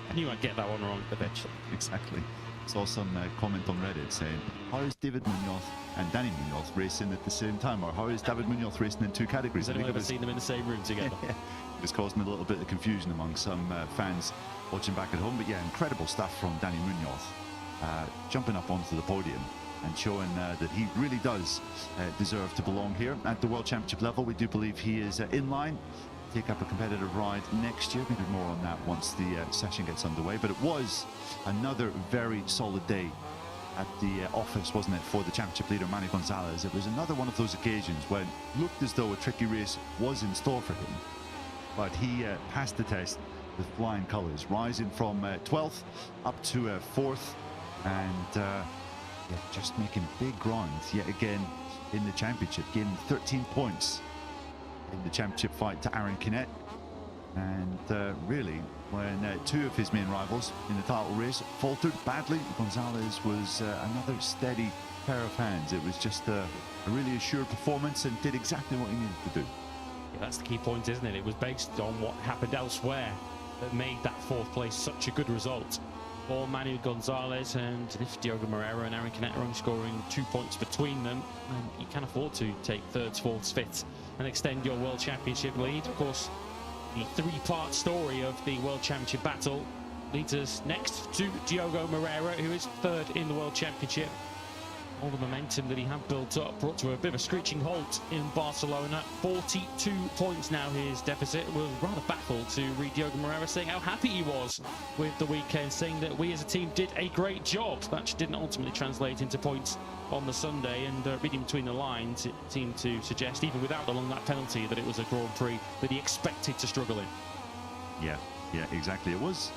I knew I'd get that one wrong eventually. Exactly. Saw some comment on Reddit saying, how is David Munoz and Danny Munoz racing at the same time? Or how is David Munoz racing in two categories? Has anyone ever seen them in the same room together? It was causing a little bit of confusion among some fans watching back at home. But yeah, incredible stuff from Danny Munoz, jumping up onto the podium and showing that he really does deserve to belong here at the World Championship level. We do believe he is in line to take up a competitive ride next year. Maybe more on that once the session gets underway. But it was another very solid day at the office, wasn't it, for the championship leader Manny Gonzalez. It was another one of those occasions when it looked as though a tricky race was in store for him, but he passed the test with flying colours, rising from 12th up to 4th, and yeah, just making big grounds yet again in the championship, gaining 13 points in the championship fight to Aaron Canet. And really, when two of his main rivals in the title race faltered badly, Gonzalez was another steady pair of hands. It was just a really assured performance and did exactly what he needed to do. Yeah, that's the key point, isn't it? It was based on what happened elsewhere that made that fourth place such a good result for Manu Gonzalez. And if Diogo Moreira and Aaron Canet are only scoring 2 points between them, and you can afford to take thirds, fourths, fifths and extend your World Championship lead. Of course, the three-part story of the World Championship battle leads us next to Diogo Moreira, who is third in the World Championship. All the momentum that he had built up brought to a bit of a screeching halt in Barcelona. 42 points now his deficit. Was rather baffled to read Diogo Moreira saying how happy he was with the weekend, saying that we as a team did a great job. That didn't ultimately translate into points on the Sunday, and reading between the lines, it seemed to suggest, even without the long lap penalty, that it was a Grand Prix that he expected to struggle in. Yeah, exactly. It was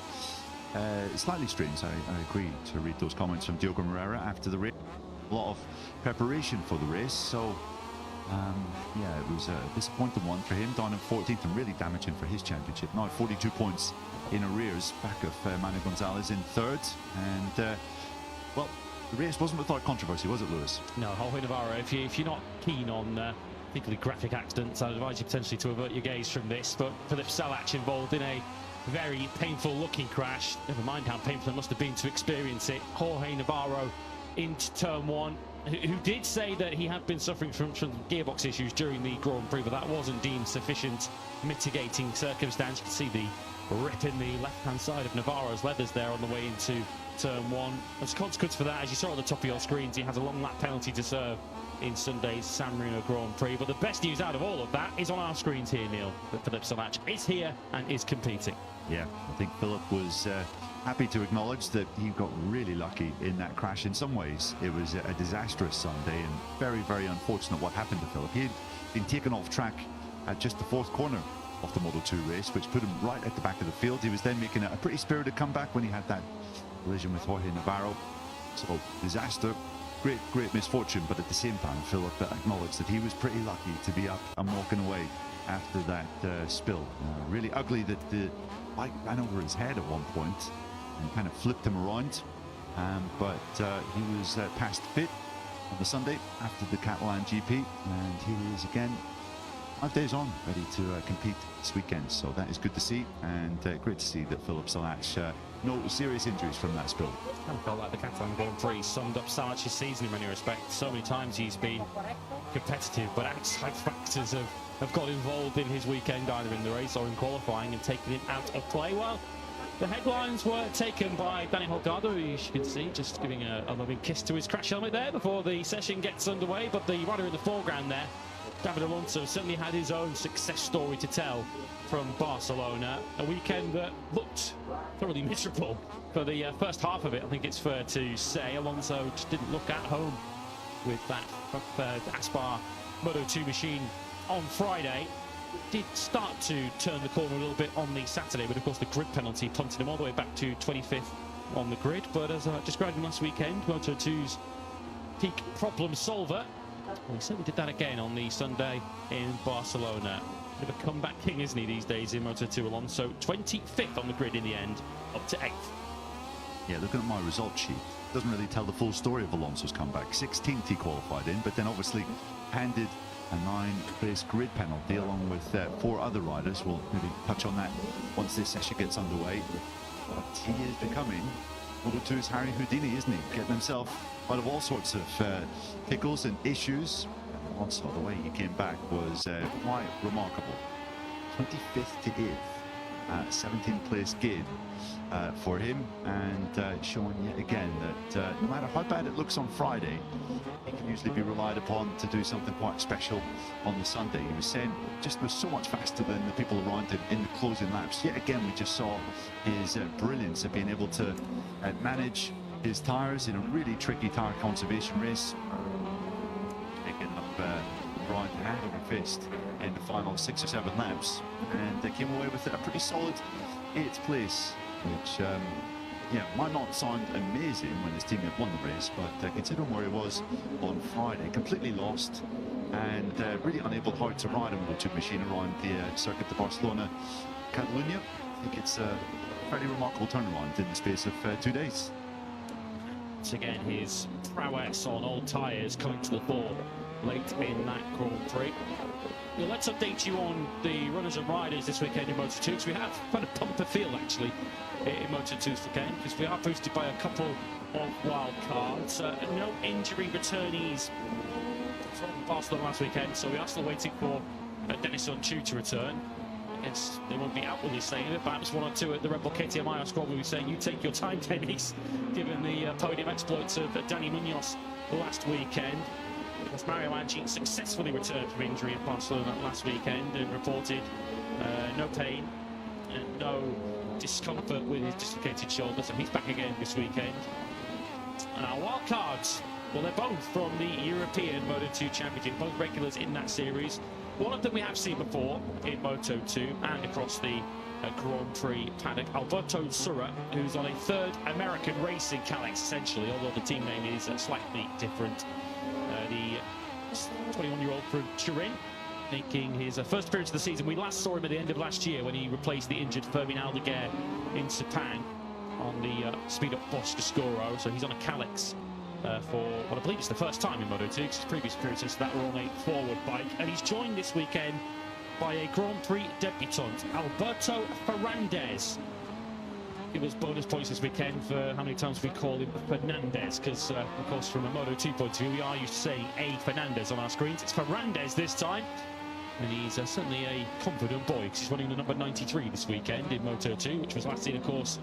slightly strange, I agree, to read those comments from Diogo Moreira after the race. A lot of preparation for the race, so yeah, it was a disappointing one for him, down in 14th and really damaging for his championship. Now 42 points in arrears, back of Manu Gonzalez in third. And well, the race wasn't without controversy, was it, Lewis? No, Jorge Navarro, if you're not keen on particularly graphic accidents, I'd advise you potentially to avert your gaze from this. But Philipp Salac involved in a very painful looking crash. Never mind how painful it must have been to experience it. Jorge Navarro into turn one, who did say that he had been suffering from gearbox issues during the Grand Prix, but that wasn't deemed sufficient mitigating circumstance. You can see the rip in the left-hand side of Navarro's leathers there on the way into turn one. As a consequence for that, as you saw at the top of your screens, he has a long lap penalty to serve in Sunday's San Marino Grand Prix. But the best news out of all of that is on our screens here, Neil, that Philipp Salac is here and is competing. Yeah, I think Philip was happy to acknowledge that he got really lucky in that crash. In some ways, it was a disastrous Sunday and very, very unfortunate what happened to Philip. He had been taken off track at just the fourth corner of the Moto2 race, which put him right at the back of the field. He was then making a pretty spirited comeback when he had that collision with Jorge Navarro. So, disaster, great misfortune, but at the same time, Philip acknowledged that he was pretty lucky to be up and walking away after that spill. Really ugly that the bike ran over his head at one point and kind of flipped him around, but he was past fit on the Sunday after the Catalan GP, and he is again 5 days on, ready to compete this weekend. So that is good to see, and great to see that Philipp Salac, no serious injuries from that spill. I felt like the Catalan Grand Prix summed up Salac's season in many respects. So many times he's been competitive, but outside factors have got involved in his weekend, either in the race or in qualifying, and taken him out of play. Well, the headlines were taken by Danny Holgado, who you can see just giving a loving kiss to his crash helmet there before the session gets underway. But the rider in the foreground there, David Alonso, certainly had his own success story to tell from Barcelona. A weekend that looked thoroughly miserable for the first half of it, I think it's fair to say. Alonso just didn't look at home with that Aspar Moto2 machine on Friday. Did start to turn the corner a little bit on the Saturday, but of course the grid penalty punted him all the way back to 25th on the grid. But as I described him last weekend, Moto2's peak problem solver, well, he certainly did that again on the Sunday in Barcelona. Bit of a comeback king, isn't he, these days in Moto2? Alonso 25th on the grid in the end, up to 8th. Yeah, looking at my result sheet, doesn't really tell the full story of Alonso's comeback. 16th he qualified in, but then obviously handed a 9-race grid penalty along with 4 other riders. We'll maybe touch on that once this session gets underway. But he is becoming Moto2's Harry Houdini, isn't he? Getting himself out of all sorts of pickles and issues. Also, the way he came back was quite remarkable. 25th to 8th, 17th place gain for him, and showing yet again that no matter how bad it looks on Friday, he can usually be relied upon to do something quite special on the Sunday. He was saying just was so much faster than the people around him in the closing laps. Yet again, we just saw his brilliance of being able to manage his tyres in a really tricky tyre conservation race, picking up right hand over fist in the final 6 or 7 laps, and they came away with a pretty solid 8th place, which yeah, might not sound amazing when his teammate won the race, but considering where he was on Friday, completely lost and really unable how to ride a Moto2 machine around the circuit to Barcelona, Catalunya, I think it's a fairly remarkable turnaround in the space of 2 days. Once again, his prowess on old tyres coming to the fore late in that Grand Prix. Well, let's update you on the runners and riders this weekend in Moto2, because we have quite a bumper field actually in Moto2 this weekend, because we are boosted by a couple of wild cards. No injury returnees from Barcelona last weekend, so we are still waiting for Dennis Unchu to return. I guess they won't be outwardly saying it. Perhaps one or two at the Red Bull KTM squad will be saying, you take your time, Dennis, given the podium exploits of Dani Munoz last weekend. Because Mario Andretti successfully returned from injury at Barcelona last weekend and reported no pain and no discomfort with his dislocated shoulder, so he's back again this weekend. And our wild cards, well, they're both from the European Moto2 Championship, both regulars in that series. One of them we have seen before in Moto2 and across the Grand Prix paddock, Alberto Surra, who's on a 3rd American race in Calex, essentially, although the team name is slightly different. The 21-year-old from Turin, making his first appearance of the season. We last saw him at the end of last year when he replaced the injured Fermin Aldeguer in Sepang on the speed-up Boscoscuro. So he's on a Calex for what I believe is the first time in Moto2, because his previous appearances that were on a forward bike. And he's joined this weekend by a Grand Prix debutant, Alberto Ferrandez. Give us bonus points this weekend for how many times we call him Fernandez, because of course from a Moto2 point of view we are used to saying A Fernandez on our screens. It's Ferrandez this time, and he's certainly a confident boy, because he's running the number 93 this weekend in Moto2, which was last seen of course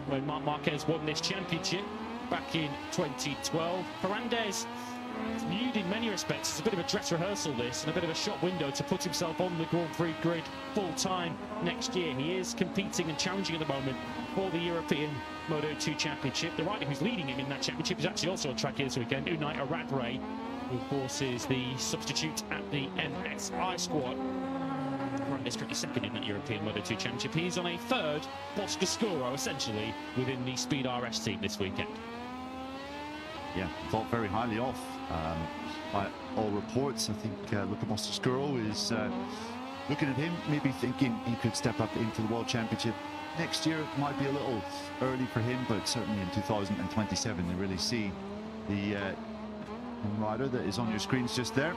when Marc Marquez won this championship back in 2012. Ferrandez, viewed in many respects as a bit of a dress rehearsal this, and a bit of a shop window to put himself on the Grand Prix grid full-time next year. He is competing and challenging at the moment for the European Moto2 Championship. The rider who's leading him in that championship is actually also on track here this weekend, Unai Aradre, who of course is the substitute at the MSI squad. Ferrandez currently 2nd in that European Moto2 Championship. He's on a 3rd Boscoscuro, essentially, within the Speed RS team this weekend. Yeah, thought very highly of by all reports. I think Luca Boscoscuro is looking at him, maybe thinking he could step up into the World Championship next year. It might be a little early for him, but certainly in 2027 they really see the rider that is on your screens just there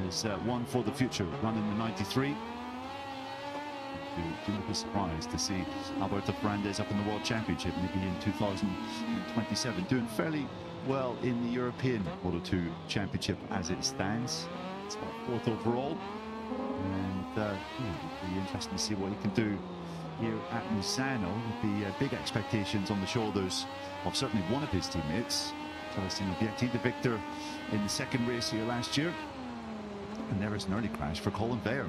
as one for the future, running the 93. Do not be surprised to see Alberto Ferrandez up in the World Championship maybe in 2027, doing fairly well in the European Moto2 Championship as it stands. It's about 4th overall, and it'll be interesting to see what he can do here at Misano, with the big expectations on the shoulders of certainly one of his teammates, Celestino Vietti, the victor in the 2nd race here last year. And there is an early crash for Colin Vair.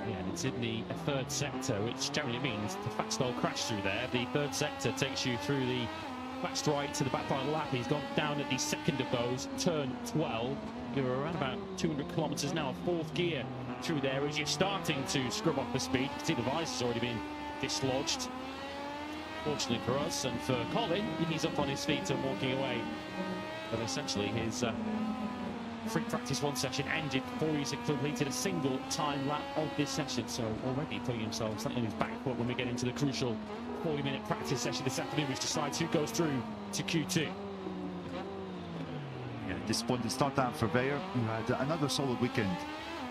Yeah, and it's in the 3rd sector, which generally means the fast old crash through there. The 3rd sector takes you through the fast right to the back part of the lap. He's gone down at the 2nd of those, turn 12. You're around about 200 kilometres now, 4th gear through there as you're starting to scrub off the speed. You can see the visor's already been dislodged. Fortunately for us and for Colin, he's up on his feet and walking away. But essentially his free practice 1 session ended before he's completed a single time lap of this session, so already putting himself slightly in his back foot when we get into the crucial 40-minute practice session this afternoon, which decides who goes through to Q2. Yeah, disappointing start down for Vair, who had another solid weekend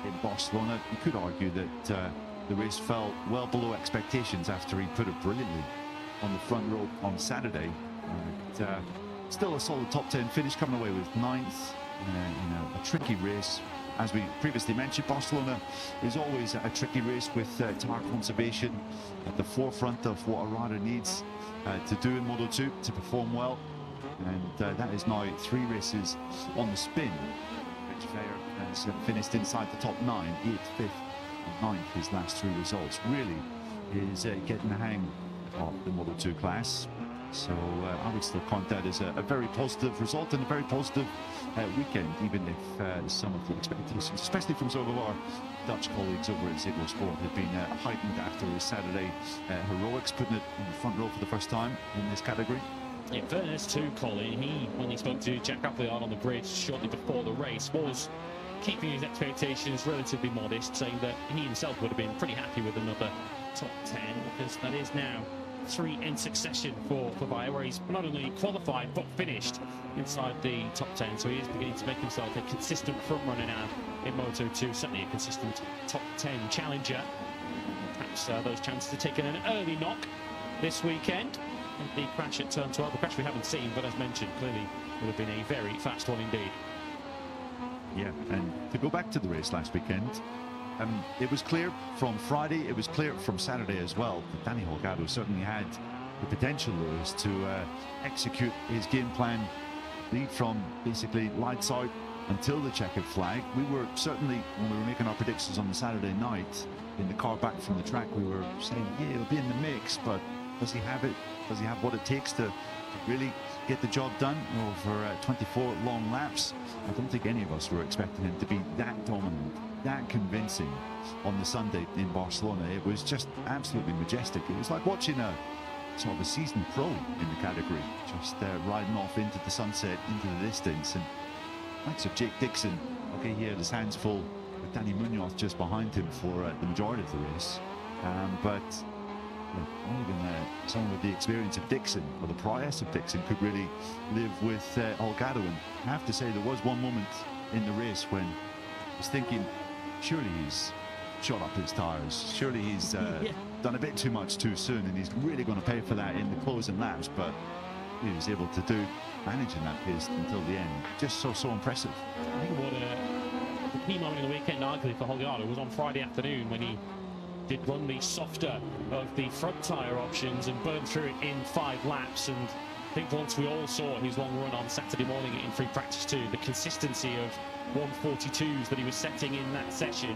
in Barcelona. You could argue that the race fell well below expectations after he put it brilliantly on the front row on Saturday. Still a solid top 10 finish, coming away with 9th in a tricky race. As we previously mentioned, Barcelona is always a tricky race with tyre conservation at the forefront of what a rider needs to do in Moto2 to perform well. And that is now 3 races on the spin. Rich Veyer has finished inside the top 9, 8th, 5th and 9th his last 3 results. Really is getting the hang of the Moto2 class. So I would still count that as a very positive result and a very positive weekend, even if some of the expectations, especially from some of our Dutch colleagues over at Ziggo Sport, have been heightened after his Saturday heroics, putting it in the front row for the first time in this category. In fairness to Colin, when he spoke to Jack Appleyard on the bridge shortly before the race, was keeping his expectations relatively modest, saying that he himself would have been pretty happy with another top 10, because that is now 3 in succession for Veyer, where he's not only qualified but finished inside the top 10, so he is beginning to make himself a consistent front runner now in Moto2, certainly a consistent top 10 challenger. Perhaps those chances are taking an early knock this weekend. The crash at turn 12, the crash we haven't seen, but as mentioned, clearly would have been a very fast one indeed. Yeah, and to go back to the race last weekend, it was clear from Friday, it was clear from Saturday as well, that Danny Holgado certainly had the potential, Lewis, to execute his game plan, lead from basically lights out until the checkered flag. We were certainly, when we were making our predictions on the Saturday night, in the car back from the track, we were saying, yeah, he'll be in the mix, but does he have it? Does he have what it takes to really get the job done over 24 long laps? I don't think any of us were expecting him to be that dominant, that convincing on the Sunday in Barcelona. It was just absolutely majestic. It was like watching a sort of a seasoned pro in the category, just riding off into the sunset, into the distance. And likes of Jake Dixon, okay, he had his hands full with Danny Munoz just behind him for the majority of the race. But not even someone with the experience of Dixon or the prowess of Dixon could really live with Holgado. And I have to say, there was one moment in the race when I was thinking, surely he's shot up his tires, surely he's done a bit too much too soon, and he's really going to pay for that in the closing laps. But he was able to do, managing that pace until the end. Just so impressive. I think what the key moment in the weekend, arguably for Holgado, was on Friday afternoon when he did run the softer of the front tyre options and burned through it in 5 laps. And I think once we all saw his long run on Saturday morning in free practice 2, the consistency of 142s that he was setting in that session,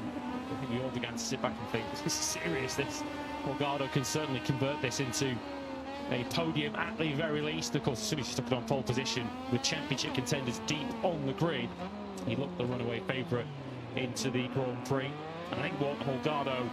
I think we all began to sit back and think, this is serious. This Holgado can certainly convert this into a podium at the very least. Of course, as soon as he stuck it on pole position with championship contenders deep on the grid, he looked the runaway favourite into the Grand Prix. And I think what Holgado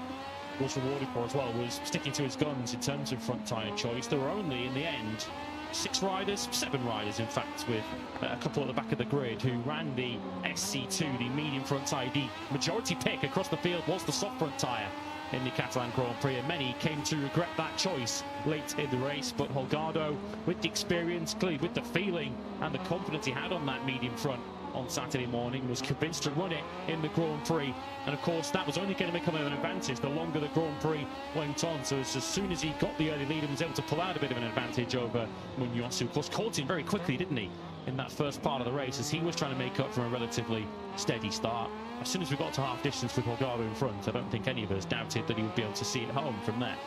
was rewarded for as well was sticking to his guns in terms of front tyre choice. There were only, in the end, 7 riders in fact, with a couple at the back of the grid who ran the SC2, the medium front tyre. The majority pick across the field was the soft front tyre in the Catalan Grand Prix, and many came to regret that choice late in the race. But Holgado, with the experience, clearly with the feeling and the confidence he had on that medium front on Saturday morning, was convinced to run it in the Grand Prix. And of course that was only going to become an advantage the longer the Grand Prix went on. So as soon as he got the early lead and was able to pull out a bit of an advantage over Munoz, who of course caught him very quickly, didn't he, in that first part of the race, as he was trying to make up from a relatively steady start. As soon as we got to half distance with Holgado in front, I don't think any of us doubted that he would be able to see it home from there.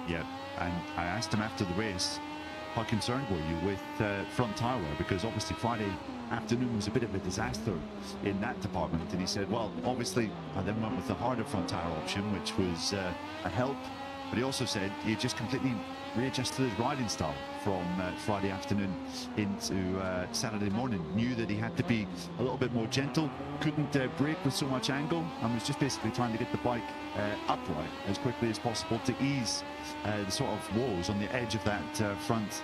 Yeah, and I asked him after the race, how concerned were you with front tyre wear? Because obviously Friday afternoon was a bit of a disaster in that department, and he said, well, obviously I then went with the harder front tyre option, which was a help, but he also said he just completely readjusted his riding style from Friday afternoon into Saturday morning. Knew that he had to be a little bit more gentle, couldn't brake with so much angle, and was just basically trying to get the bike upright as quickly as possible to ease the sort of woes on the edge of that front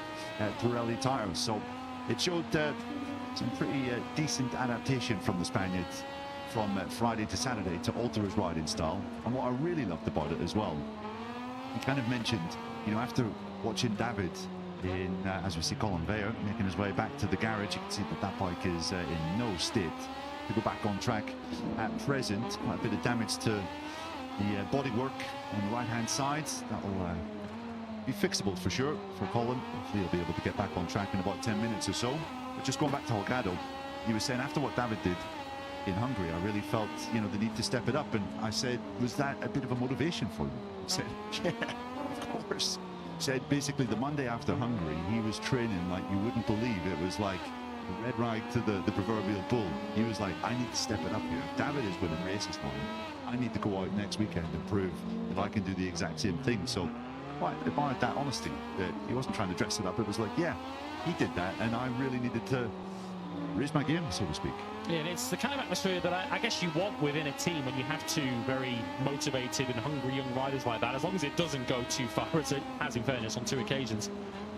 Pirelli tyre. So it showed some pretty decent adaptation from the Spaniard from Friday to Saturday to alter his riding style. And what I really loved about it as well, he kind of mentioned, you know, after watching David in, as we see Colin Veyer making his way back to the garage, you can see that that bike is in no state to go back on track at present. Quite a bit of damage to the bodywork on the right hand side. That'll be fixable for sure for Colin. Hopefully he'll be able to get back on track in about 10 minutes or so. But just going back to Holgado, he was saying after what David did in Hungary, I really felt, you know, the need to step it up. And I said, was that a bit of a motivation for you? He said, yeah, of course. Said basically the Monday after Hungary, he was training like you wouldn't believe. It was like the red rag to the proverbial bull. He was like, I need to step it up here. If David is winning races for me, I need to go out next weekend and prove that I can do the exact same thing. So quite admired that honesty, that he wasn't trying to dress it up. It was like, yeah, he did that, and I really needed to raise my game, so to speak. Yeah, and it's the kind of atmosphere that I guess you want within a team when you have two very motivated and hungry young riders like that, as long as it doesn't go too far, as it has in fairness on 2 occasions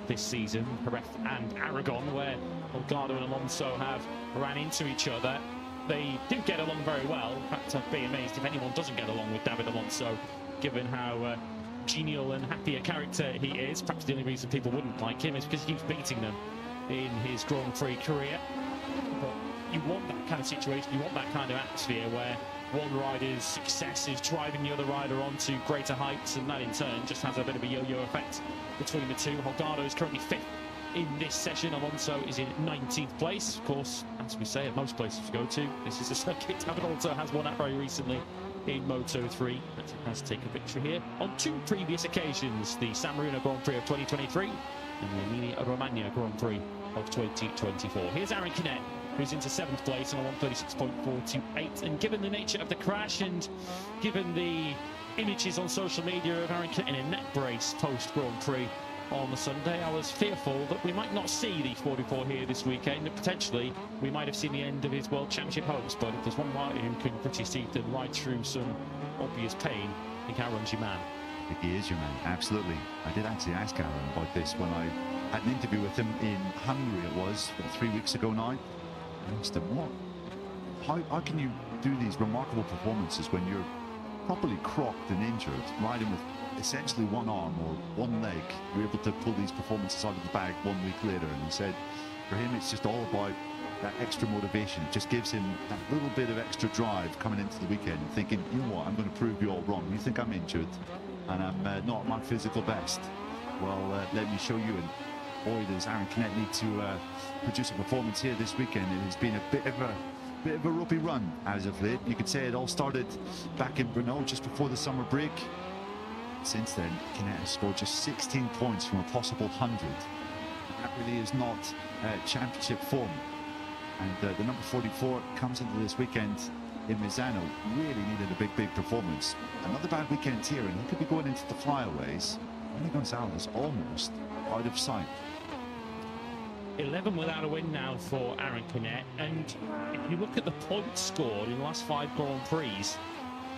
this season, Jerez and Aragon, where Holgado and Alonso have ran into each other. They do get along very well. In fact, I'd be amazed if anyone doesn't get along with David Alonso, given how genial and happy a character he is. Perhaps the only reason people wouldn't like him is because he keeps beating them in his Grand Prix career. But you want that kind of situation, you want that kind of atmosphere where one rider's success is driving the other rider on to greater heights, and that in turn just has a bit of a yo-yo effect between the two. Holgado is currently 5th in this session. Alonso is in 19th place. Of course, as we say at most places to go to, this is a circuit David Alonso has won at very recently in Moto3, but has taken victory here on 2 previous occasions, the San Marino Grand Prix of 2023 and the Emilia-Romagna Grand Prix of 2024. Here's Aaron Canet, who's into 7th place on a 136.428, and given the nature of the crash and given the images on social media of Aaron Canet in a neck brace post Grand Prix on the Sunday, I was fearful that we might not see the 44 here this weekend, and potentially we might have seen the end of his World Championship hopes. But if there's one rider who can grit his teeth and ride through some obvious pain, I think Aaron's your man. I think he is your man, absolutely. I did actually ask Aaron about this when I had an interview with him in Hungary. It was 3 weeks ago now. I asked him, how can you do these remarkable performances when you're properly crocked and injured, riding with essentially one arm or one leg? You're able to pull these performances out of the bag 1 week later. And he said for him it's just all about that extra motivation. It just gives him that little bit of extra drive coming into the weekend, thinking, you know what, I'm going to prove you all wrong. You think I'm injured and I'm not at my physical best? Well, let me show you. And boy, does Aaron Canet need to produce a performance here this weekend. It has been a bit of a ropey run as of late. You could say it all started back in Brno just before the summer break. Since then, Canet has scored just 16 points from a possible 100. That really is not championship form. And the number 44 comes into this weekend in Misano. Really needed a big performance. Another bad weekend here, and he could be going into the flyaways. Marino Gonzalez almost out of sight. 11 without a win now for Aaron Canet, and if you look at the points scored in the last 5 Grand Prix,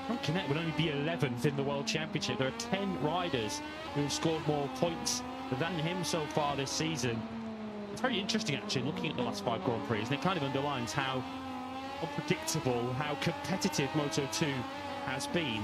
Aaron Canet would only be 11th in the World Championship. There are 10 riders who have scored more points than him so far this season. It's very interesting actually looking at the last 5 Grand Prix, and it kind of underlines how unpredictable, how competitive Moto2 has been.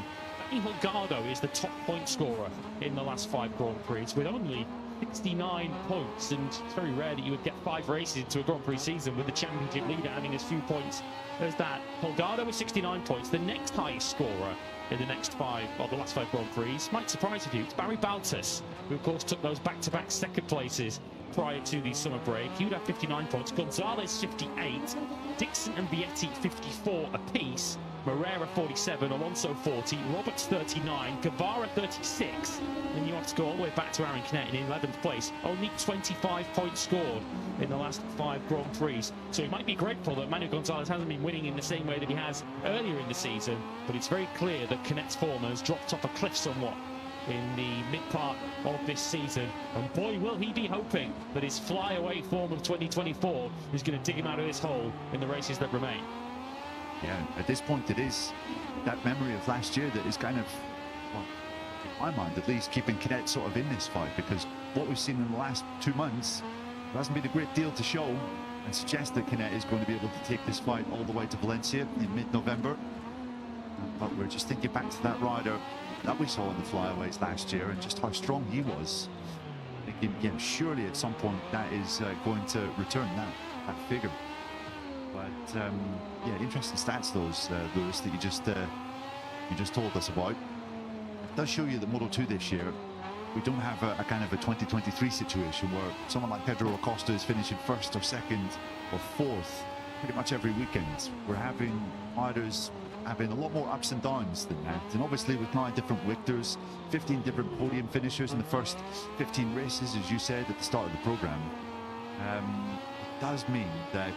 Dani Holgado is the top point scorer in the last 5 Grand Prix with only 69 points, and it's very rare that you would get 5 races into a Grand Prix season with the championship leader having as few points as that. Holgado with 69 points, the next highest scorer in the next 5, or the last 5 Grand Prix, might surprise a few. It's Barry Baltus, who of course took those back-to-back second places prior to the summer break. He would have 59 points, Gonzalez 58, Dixon and Vietti 54 apiece, Moreira 47, Alonso 40, Roberts 39, Guevara 36, and you have to go all the way back to Aaron Canet in 11th place. Only 25 points scored in the last 5 Grand Prix. So he might be grateful that Manu Gonzalez hasn't been winning in the same way that he has earlier in the season, but it's very clear that Canet's form has dropped off a cliff somewhat in the mid-part of this season, and boy will he be hoping that his flyaway form of 2024 is going to dig him out of this hole in the races that remain. Yeah, at this point it is that memory of last year that is kind of, well, in my mind at least, keeping Canet sort of in this fight, because what we've seen in the last 2 months, there hasn't been a great deal to show and suggest that Canet is going to be able to take this fight all the way to Valencia in mid-November. But we're just thinking back to that rider that we saw in the flyaways last year and just how strong he was. Thinking, yeah, surely at some point that is going to return that figure. But yeah, interesting stats those, Lewis, that you just told us about. It does show you that Moto2 this year we don't have a kind of a 2023 situation where someone like Pedro Acosta is finishing first or second or fourth pretty much every weekend. We're having riders having a lot more ups and downs than that, and obviously with 9 different victors, 15 different podium finishers in the first 15 races, as you said at the start of the program, it does mean that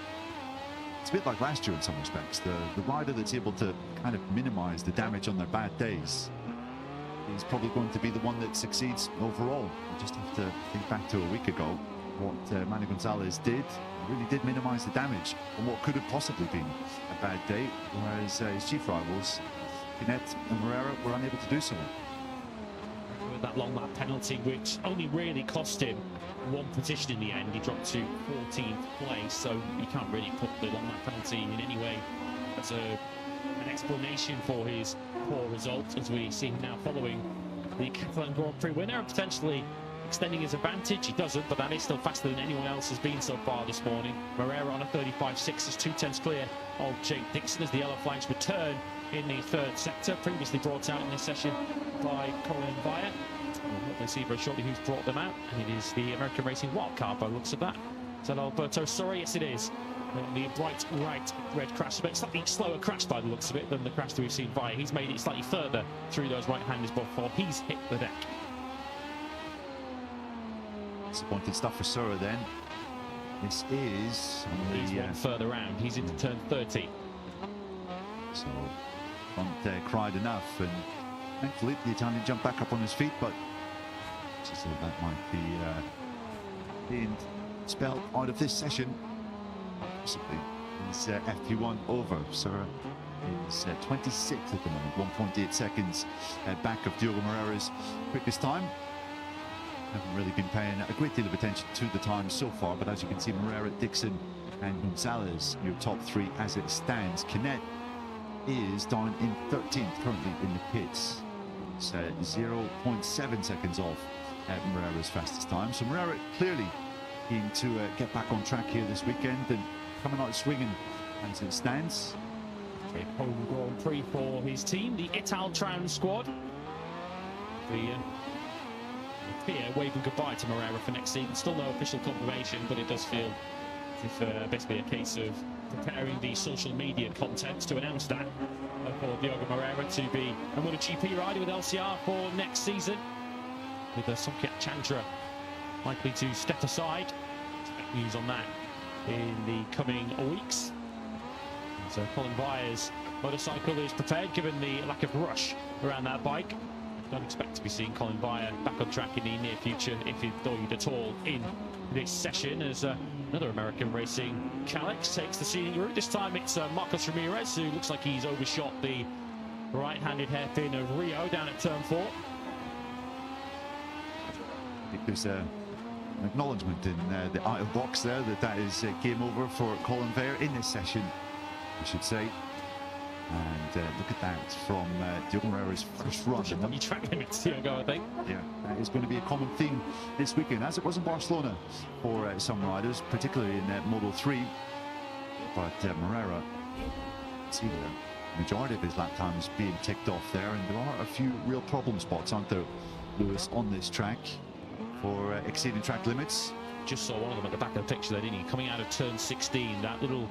it's a bit like last year in some respects. The rider that's able to kind of minimize the damage on their bad days is probably going to be the one that succeeds overall. You just have to think back to a week ago what Manny Gonzalez did. He really did minimize the damage on what could have possibly been a bad day, whereas his chief rivals, Canet and Morera, were unable to do so. With that long lap penalty, which only really cost him 1 position in the end. He dropped to 14th place, so you can't really put the long lap penalty in any way as an explanation for his poor result, as we see him now following the Catalan Grand Prix winner and potentially extending his advantage. He doesn't, but that is still faster than anyone else has been so far this morning. Morera on a 35.6 is 2/10 clear of Jake Dixon as the yellow flags return in the third sector, previously brought out in this session by Colin Vaya. We'll see very shortly who's brought them out, and it is the American Racing Wildcard by the looks of that. Is that Alberto Sorry? Yes, it is. The bright right red crash, but slightly slower crash by the looks of it than the crash that we've seen Vaya. He's made it slightly further through those right-handers before he's hit the deck. Disappointing stuff for Sura then. This is He's one further round. He's into turn 30. So haven't cried enough, and thankfully the Italian jumped back up on his feet, but so that might be being spelled out of this session. Possibly is FP1 over. Sura is 26th at the moment, 1.8 seconds back of Diogo Morera's quickest time. Haven't really been paying a great deal of attention to the time so far, but as you can see, Morera, Dixon and Gonzalez, your top 3 as it stands. Canet is down in 13th currently in the pits. It's 0.7 seconds off Morera's fastest time. So Morera clearly keen to get back on track here this weekend and coming out swinging as it stands. A home Grand Prix for his team, the Italtran squad. Here waving goodbye to Morera for next season. Still no official confirmation, but it does feel as if basically a case of preparing the social media content to announce that for Diogo Morera to be a MotoGP rider with LCR for next season, with Sokya Chandra likely to step aside. Expect news on that in the coming weeks. So Colin Vaya's motorcycle is prepared given the lack of rush around that bike. Don't expect to be seeing Colin Vaya back on track in the near future, if indeed at all, in this session, as another American Racing Calyx takes the scenic route. This time it's Marcos Ramirez, who looks like he's overshot the right-handed hairpin of Rio down at turn 4. I think there's an acknowledgement in the idle box there that is game over for Colin Vaya in this session, I should say. And look at that from Diogo Morera's first run. You track limits, Diogo, I think. Yeah, that is going to be a common theme this weekend, as it was in Barcelona for some riders, particularly in Moto3. But Morera, see the majority of his lap times being ticked off there, and there are a few real problem spots, aren't there, Lewis, on this track for exceeding track limits. Just saw one of them at the back of the picture there, didn't he? Coming out of turn 16, that little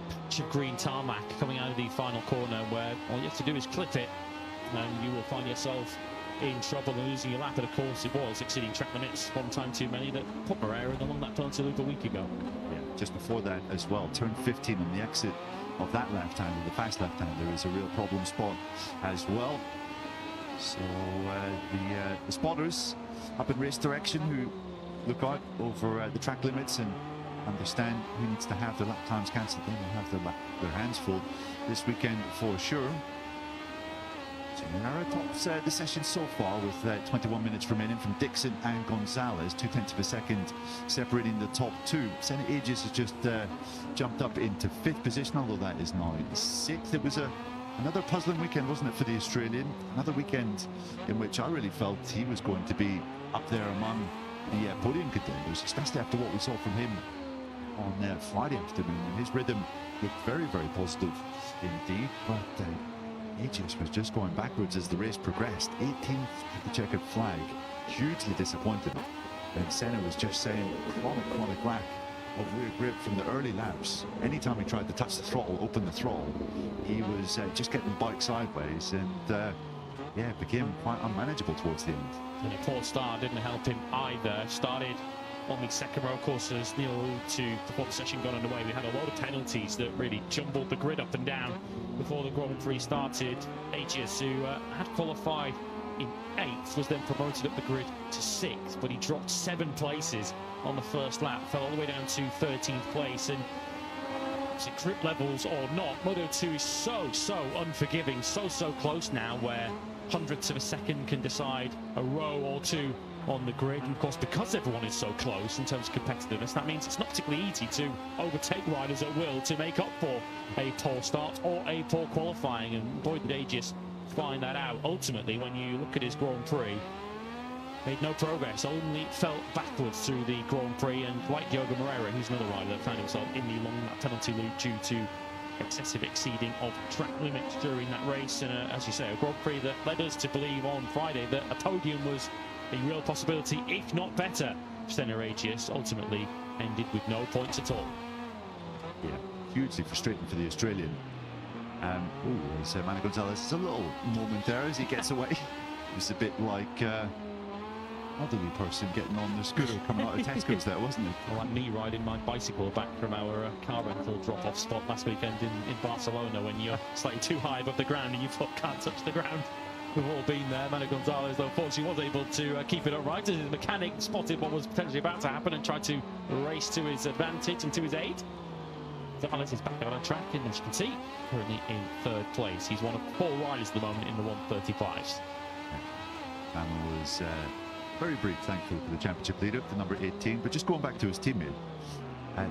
patch of green tarmac coming out of the final corner, where all you have to do is clip it and you will find yourself in trouble and losing your lap. And of course it was exceeding track limits, one time too many, that put Morera in along that penalty loop a week ago. Yeah, just before that as well, turn 15 on the exit of that left-hander, the fast left-hander, is a real problem spot as well. So the spotters up in race direction who look out over the track limits and understand who needs to have their lap times cancelled, they will have their hands full this weekend for sure. So Morera tops the session so far with 21 minutes remaining from Dixon and Gonzalez, 0.2 of a second separating the top 2. Senna Aegis has just jumped up into 5th position, although that is now 6th. It was another puzzling weekend, wasn't it, for the Australian? Another weekend in which I really felt he was going to be up there among the podium contenders, especially after what we saw from him on Friday afternoon. And his rhythm looked very, very positive indeed, but Aegis was just going backwards as the race progressed. 18th at the checkered flag, hugely disappointed. And Senna was just saying chronic lack of rear grip from the early laps. Anytime he tried to touch the throttle, open the throttle, he was just getting the bike sideways, and yeah, it became quite unmanageable towards the end. And a poor start didn't help him either. Started on the second row, of course, as Neil alluded to before the session got underway. We had a lot of penalties that really jumbled the grid up and down before the Grand Prix started. Aegis, who had qualified in 8th, was then promoted up the grid to 6th, but he dropped 7 places on the first lap, fell all the way down to 13th place. And is it grip levels or not, Moto2 is so unforgiving, so close now, where hundredths of a second can decide a row or two on the grid. And of course, because everyone is so close in terms of competitiveness, that means it's not particularly easy to overtake riders at will to make up for a poor start or a poor qualifying. And boy, did Aegis find that out. Ultimately, when you look at his Grand Prix, made no progress, only fell backwards through the Grand Prix. And like Diogo Moreira, who's another rider that found himself in the long lap penalty loop due to excessive exceeding of track limits during that race. And as you say, a Grand Prix that led us to believe on Friday that a podium was a real possibility, if not better. Senna Aegis ultimately ended with no points at all. Yeah, hugely frustrating for the Australian. There's Manu Gonzalez. There's a little moment there as he gets away. It was a bit like elderly person getting on the scooter coming out of Tesco's there, wasn't it? Well, like me riding my bicycle back from our car rental drop-off spot last weekend in Barcelona, when you're slightly too high above the ground and your foot can't touch the ground. We've all been there. Manu Gonzalez, though, fortunately was able to keep it upright as his mechanic spotted what was potentially about to happen and tried to race to his advantage and to his aid. Gonzalez is back out on track, and as you can see, currently in 3rd place. He's one of 4 riders at the moment in the 135s. Manu was very brief, thankfully, for the championship leader, the number 18. But just going back to his teammate,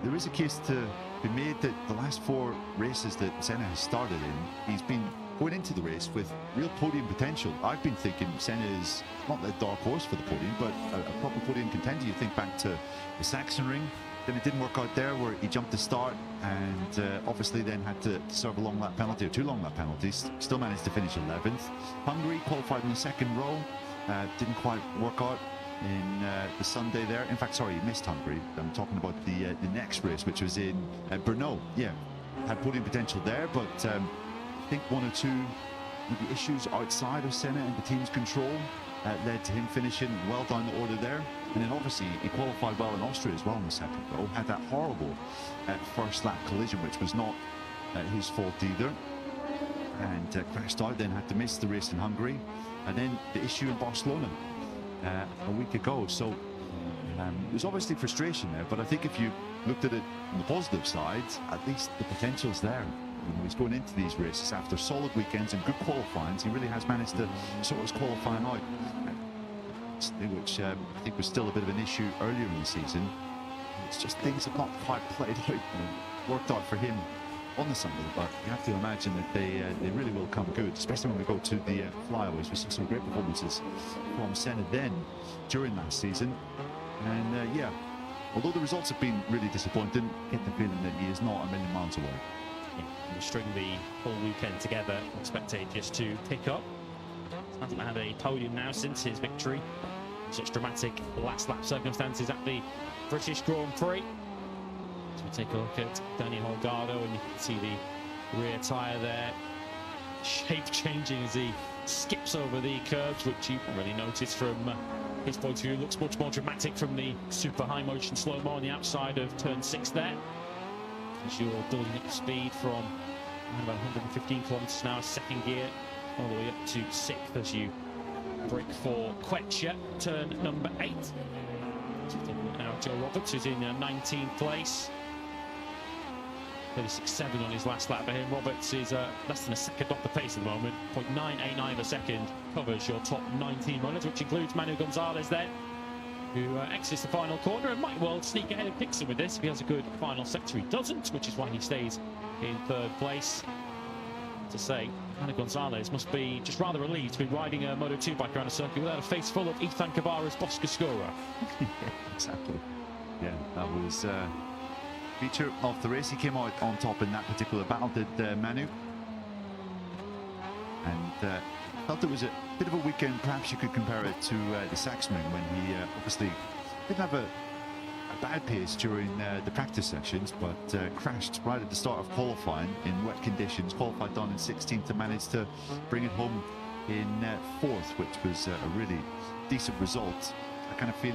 there is a case to be made that the last 4 races that Senna has started in, he's been going into the race with real podium potential. I've been thinking Senna is not a dark horse for the podium, but a proper podium contender. You think back to the Saxon Ring, then it didn't work out there, where he jumped the start and obviously then had to serve a long lap penalty, or 2 long lap penalties. Still managed to finish 11th. Hungary qualified in the 2nd row. Didn't quite work out in the Sunday there. In fact, sorry, he missed Hungary. I'm talking about the next race, which was in Brno. Yeah, had podium potential there, but I think 1 or 2 maybe issues outside of Senna and the team's control led to him finishing well down the order there. And then obviously he qualified well in Austria as well in the 2nd row. Had that horrible first lap collision, which was not his fault either, and crashed out, then had to miss the race in Hungary. And then the issue in Barcelona a week ago. So there's obviously frustration there, but I think if you looked at it on the positive side, at least the potential's there. He's going into these races after solid weekends and good qualifying. He really has managed to sort his qualifying out, which I think was still a bit of an issue earlier in the season. It's just things have not quite played out and worked out for him on the Sunday, but you have to imagine that they really will come good, especially when we go to the flyaways. We saw some great performances from Senna then during last season, and yeah, although the results have been really disappointing, I get the feeling that he is not a million miles away. Yeah, string the full weekend together, expect Aegis to pick up. Hasn't had a podium now since his victory. Such dramatic last lap circumstances at the British Grand Prix. So we take a look at Danny Holgado, and you can see the rear tyre there, shape changing as he skips over the curbs, which you can really notice from his point of view. Looks much more dramatic from the super high motion slow-mo on the outside of turn 6 there. As you're building up speed from about 115 kilometers an hour, 2nd gear, all the way up to 6th as you brake for Quetcher, turn number 8. Now Joe Roberts is in 19th place. 36.7 on his last lap for him. Roberts is less than a second off the pace at the moment. 0.989 of a second covers your top 19 runners, which includes Manu Gonzalez then, who exits the final corner and might well sneak ahead of Dixon with this if he has a good final sector. He doesn't, which is why he stays in 3rd place. To say, Manu Gonzalez must be just rather relieved to be riding a Moto2 bike around a circuit without a face full of Ethan Kabara's Boscascura. Exactly. Yeah, that was feature of the race. He came out on top in that particular battle, did Manu. and felt it was a bit of a weekend. Perhaps you could compare it to the Saxman when he obviously didn't have a bad pace during the practice sessions, but crashed right at the start of qualifying in wet conditions. Qualified down in 16th and managed to bring it home in 4th, which was a really decent result. I kind of feel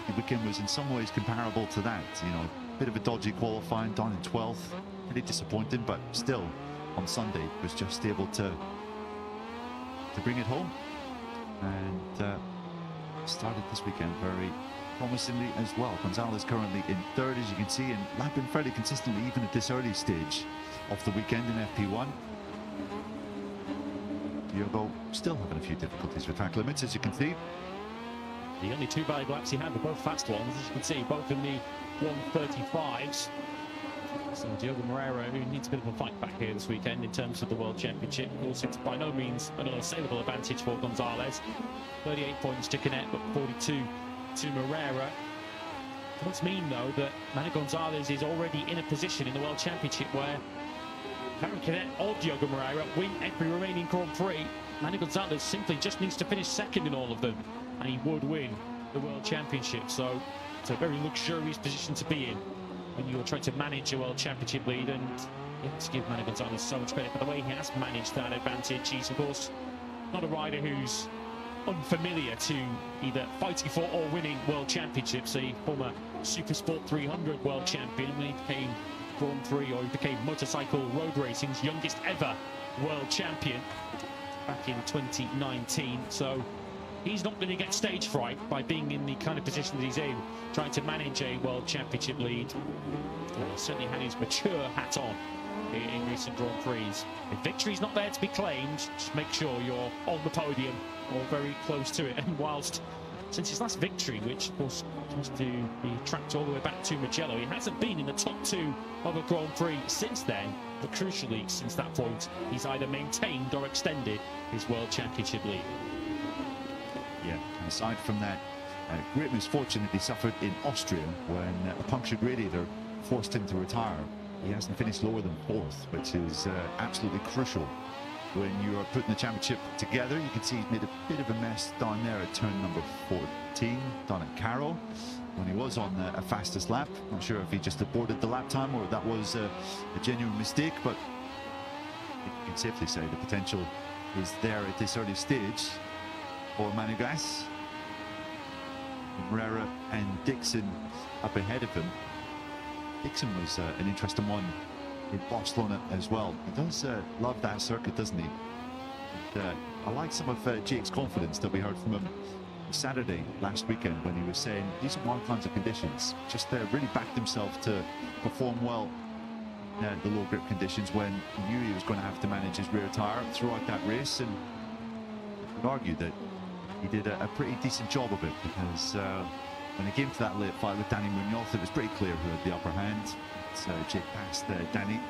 the weekend was in some ways comparable to that. You know, a bit of a dodgy qualifying, down in 12th, pretty disappointing, but still on Sunday was just able to bring it home, and started this weekend very promisingly as well. Gonzalez currently in 3rd, as you can see, and lapping fairly consistently even at this early stage of the weekend in FP1. Diogo still having a few difficulties with track limits, as you can see. The only 2 valid laps he had were both fast ones, as you can see, both in the 1:35s. So Diogo Moreira, who needs a bit of a fight back here this weekend in terms of the World Championship. Of course, it's by no means an unassailable advantage for Gonzalez. 38 points to Canet, but 42 to Moreira. It does mean, though, that Manu Gonzalez is already in a position in the World Championship where Harry Canet or Diogo Moreira win every remaining Grand Prix. Manu Gonzalez simply just needs to finish 2nd in all of them, and he would win the World Championship. So it's a very luxurious position to be in when you're trying to manage a World Championship lead, and you have to give Manu Gonzalez so much credit for the way he has managed that advantage. He's, of course, not a rider who's unfamiliar to either fighting for or winning World Championships. A former Supersport 300 World Champion when he became Grand Prix, or he became motorcycle road racing's youngest ever World Champion back in 2019. So he's not going to get stage fright by being in the kind of position that he's in, trying to manage a World Championship lead. He certainly had his mature hat on in recent Grand Prix. If victory's not there to be claimed, just make sure you're on the podium or very close to it. And whilst, since his last victory, which of course seems to be tracked all the way back to Mugello, he hasn't been in the top 2 of a Grand Prix since then. But crucially, since that point, he's either maintained or extended his World Championship lead. Yeah, and aside from that, great misfortune that he suffered in Austria when a punctured radiator forced him to retire. He hasn't finished lower than 4th, which is absolutely crucial when you are putting the championship together. You can see he's made a bit of a mess down there at turn number 14, down at Carroll, when he was on a fastest lap. Not sure if he just aborted the lap time or that was a genuine mistake, but you can safely say the potential is there at this early stage for Manu Gas. Moreira and Dixon up ahead of him. Dixon was an interesting one in Barcelona as well. He does love that circuit, doesn't he? And, I like some of Jake's confidence that we heard from him Saturday last weekend when he was saying these are wild kinds of conditions. Just really backed himself to perform well in the low grip conditions when he knew he was going to have to manage his rear tyre throughout that race. And I would argue that he did a pretty decent job of it, because when it came to that late fight with Danny Munoz, it was pretty clear who had the upper hand. So Jake passed Danny.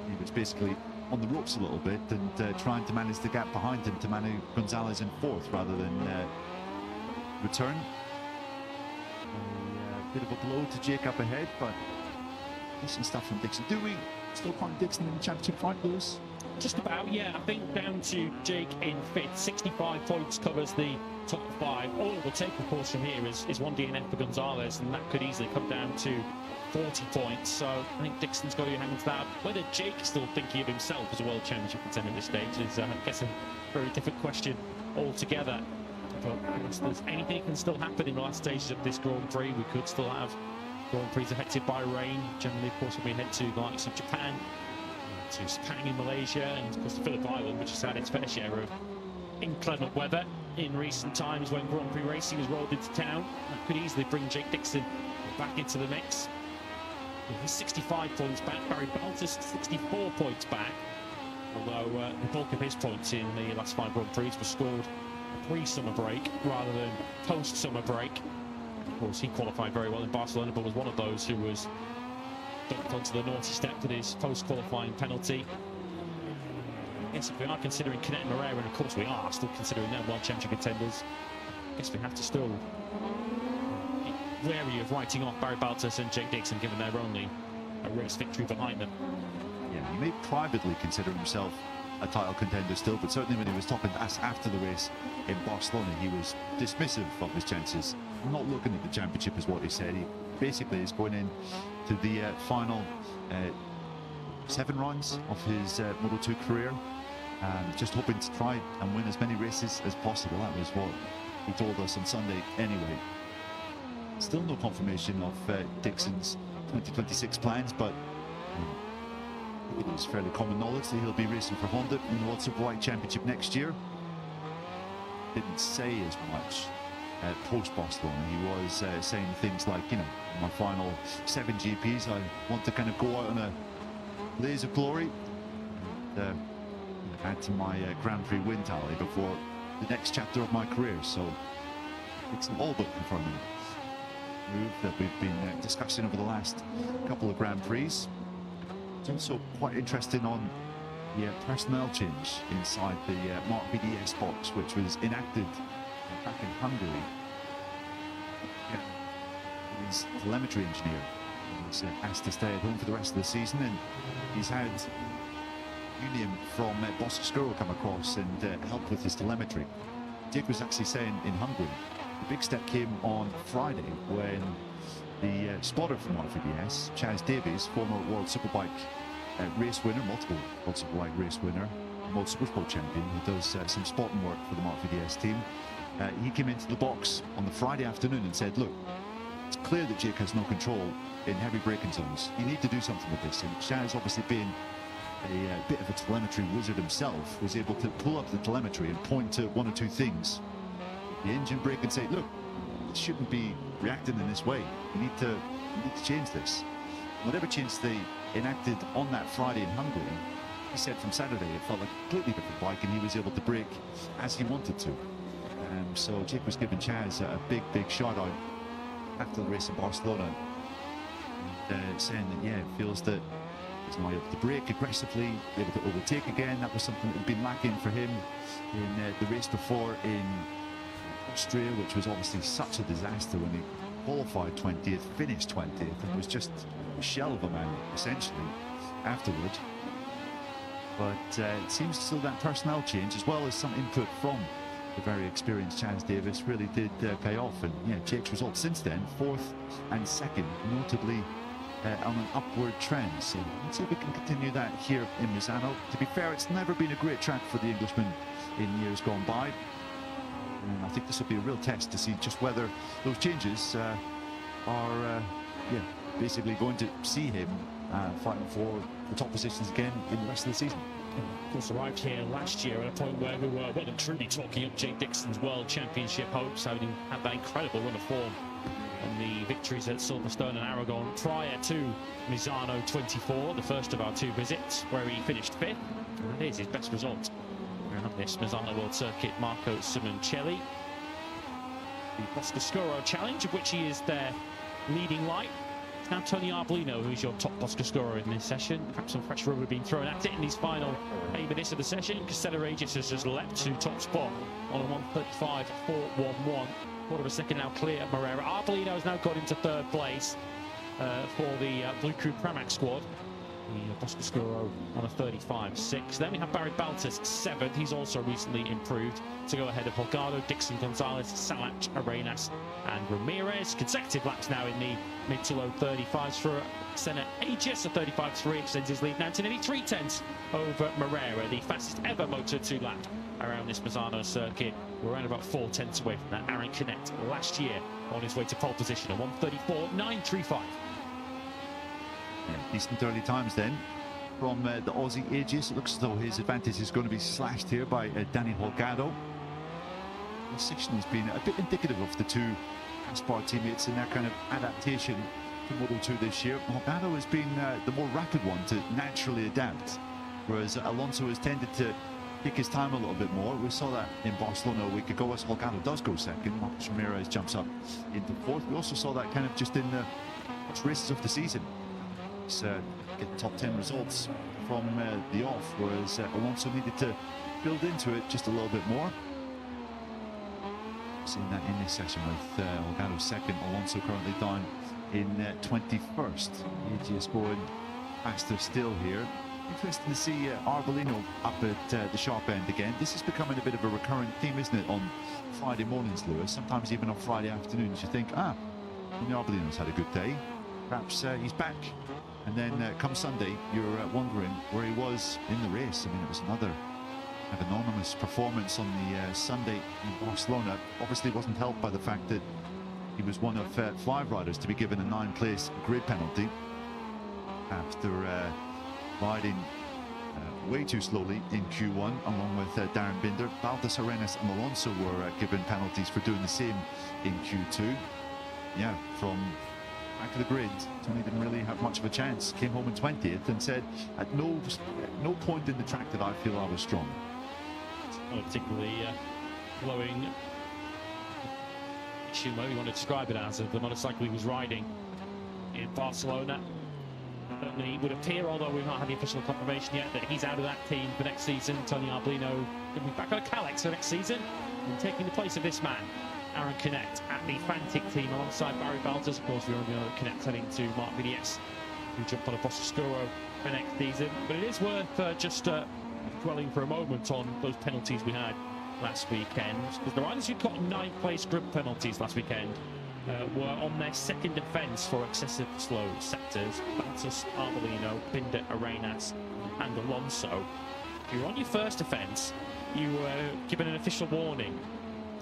He was basically on the ropes a little bit and trying to manage the gap behind him to Manu Gonzalez in 4th rather than return. A bit of a blow to Jake up ahead, but decent stuff from Dixon. Do we still find Dixon in the championship fight, Lewis? Just about, yeah. I think down to Jake in 5th. 65 points covers the top 5. All it will take, of course, from here is one DNF for Gonzalez, and that could easily come down to 40 points. So I think Dixon's got to hang to that. Whether Jake's still thinking of himself as a World Championship contender at this stage is, I guess, a very different question altogether. But if there's anything that can still happen in the last stages of this Grand Prix, we could still have Grand Prix affected by rain. Generally, of course, when we head to the likes of Japan, to Sepang in Malaysia, and of course the Phillip Island, which has had its fair share of inclement weather in recent times when Grand Prix racing has rolled into town. That could easily bring Jake Dixon back into the mix. He's 65 points back. Barry Baltus 64 points back, although the bulk of his points in the last 5 Grand Prix were scored pre-summer break rather than post-summer break. Of course, he qualified very well in Barcelona, but was one of those who was dunked onto the naughty step with his post-qualifying penalty. Yes, if we are considering Canet and Moreira, and of course we are still considering them World Championship contenders, I guess we have to still be wary of writing off Barry Baltus and Jake Dixon, given they're only a race victory behind them. Yeah, he may privately consider himself a title contender still, but certainly when he was talking to us after the race in Barcelona, he was dismissive of his chances. Not looking at the championship is what he said. He basically is going in to the final 7 rounds of his Moto2 career, just hoping to try and win as many races as possible. That was what he told us on Sunday anyway. Still no confirmation of Dixon's 2026 plans, but it is fairly common knowledge that he'll be racing for Honda in the World Superbike Championship next year. Didn't say as much post Barcelona. He was saying things like, you know, my final 7 GPs, I want to kind of go out on a blaze of glory and add to my Grand Prix win tally before the next chapter of my career. So it's all but confirming move that we've been discussing over the last couple of Grand Prix. It's also quite interesting on the personnel change inside the Mark VDS box, which was enacted back in Hungary. His telemetry engineer was asked to stay at home for the rest of the season, and he's had Union from Bosco come across and help with his telemetry. Jake was actually saying in Hungary, the big step came on Friday when the spotter from Mark VDS, Chaz Davies, former World Superbike race winner, multiple World Superbike race winner, World Supersport champion, who does some spotting work for the Mark VDS team. He came into the box on the Friday afternoon and said, look, it's clear that Jake has no control in heavy braking zones. You need to do something with this. And Chaz, obviously being a bit of a telemetry wizard himself, was able to pull up the telemetry and point to 1 or 2 things. The engine brake and say, look, it shouldn't be reacting in this way. You need to change this. Whatever change they enacted on that Friday in Hungary, he said from Saturday it felt like a completely different bike, and he was able to brake as he wanted to. So Jake was giving Chaz a big shout out after the race in Barcelona, and saying that, yeah, it feels that he's now able to brake aggressively, able to overtake again. That was something that had been lacking for him in the race before in Austria, which was obviously such a disaster when he qualified 20th, finished 20th, and was just a shell of a man essentially afterward. But it seems still that personnel change, as well as some input from the very experienced Chaz Davies, really did pay off. And yeah, Jake's results since then, 4th and 2nd, notably on an upward trend. So let's see if we can continue that here in Misano. To be fair, it's never been a great track for the Englishman in years gone by. And I think this will be a real test to see just whether those changes are basically going to see him fighting for the top positions again in the rest of the season. Of course, arrived here last year at a point where we were well and truly talking up Jake Dixon's World Championship hopes, having had that incredible run of form on the victories at Silverstone and Aragon prior to Misano 24, the first of our 2 visits, where he finished 5th. And it is his best result on this Misano World Circuit. Marco Simoncelli, the Boscoscuro Challenge, of which he is their leading light. It's now Tony Arbolino who's your top Boscoscuro in this session. Perhaps some fresh rubber being thrown at it in these final 8 minutes of the session. Castello Regis has just leapt to top spot on a 1:35.411. Quarter of a second now clear at Moreira. Arbolino has now got into 3rd place for the Blue Crew Pramac squad. The Boscoscuro on a 35.6. Then we have Barry Baltas 7th. He's also recently improved to go ahead of Holgado, Dixon, Gonzalez, Salach, Arenas and Ramirez. Consecutive laps now in the mid to low 35s for Senna Aegis. A 35.3 extends his lead now to nearly 3/10 over Moreira, the fastest ever Moto2 lap around this Misano circuit. We're around about 4/10 away from that. Aaron Canet last year on his way to pole position, a 1:34.935. Yeah, decent early times then from the Aussie Aegis. It looks as though his advantage is going to be slashed here by Danny Holgado. This section has been a bit indicative of the 2 Aspar teammates in their kind of adaptation to Moto2 this year. Holgado has been the more rapid one to naturally adapt, whereas Alonso has tended to take his time a little bit more. We saw that in Barcelona a week ago as Holgado does go 2nd. Marcos Ramirez jumps up into 4th. We also saw that kind of just in the first races of the season. Get top 10 results from the off, whereas Alonso needed to build into it just a little bit more. Seeing that in this session with Holgado 2nd, Alonso currently down in 21st. Aegis going faster still here. Interesting to see Arbolino up at the sharp end again. This is becoming a bit of a recurrent theme, isn't it, on Friday mornings, Lewis? Sometimes even on Friday afternoons, you think, Arbolino's had a good day. Perhaps he's back. And then come Sunday, you're wondering where he was in the race. I mean, it was another kind of anonymous performance on the Sunday in Barcelona. Obviously wasn't helped by the fact that he was one of 5 riders to be given a 9th-place grid penalty after riding way too slowly in Q1, along with Darren Binder. Baldas Arenas and Alonso were given penalties for doing the same in Q2. Yeah, from back of the grid, Tony didn't really have much of a chance. Came home in 20th and said, at no point in the track did I feel I was strong. Not particularly glowing issue, whatever you want to describe it as, of the motorcycle he was riding in Barcelona. Certainly would appear, although we've not had the official confirmation yet, that he's out of that team for next season. Tony Arbolino will be back on a Calex for next season and taking the place of this man, Aaron Canet, at the Fantic team alongside Barry Baltas. Of course, we already know that Canet heading to Mark Vidies, who jumped on a Boscoscuro for next season. But it is worth just dwelling for a moment on those penalties we had last weekend, because the riders who got 9th-place group penalties last weekend were on their second offence for excessive slow sectors. Baltas, Arbolino, Binder, Arenas and Alonso. If you were on your first offence, you were given an official warning.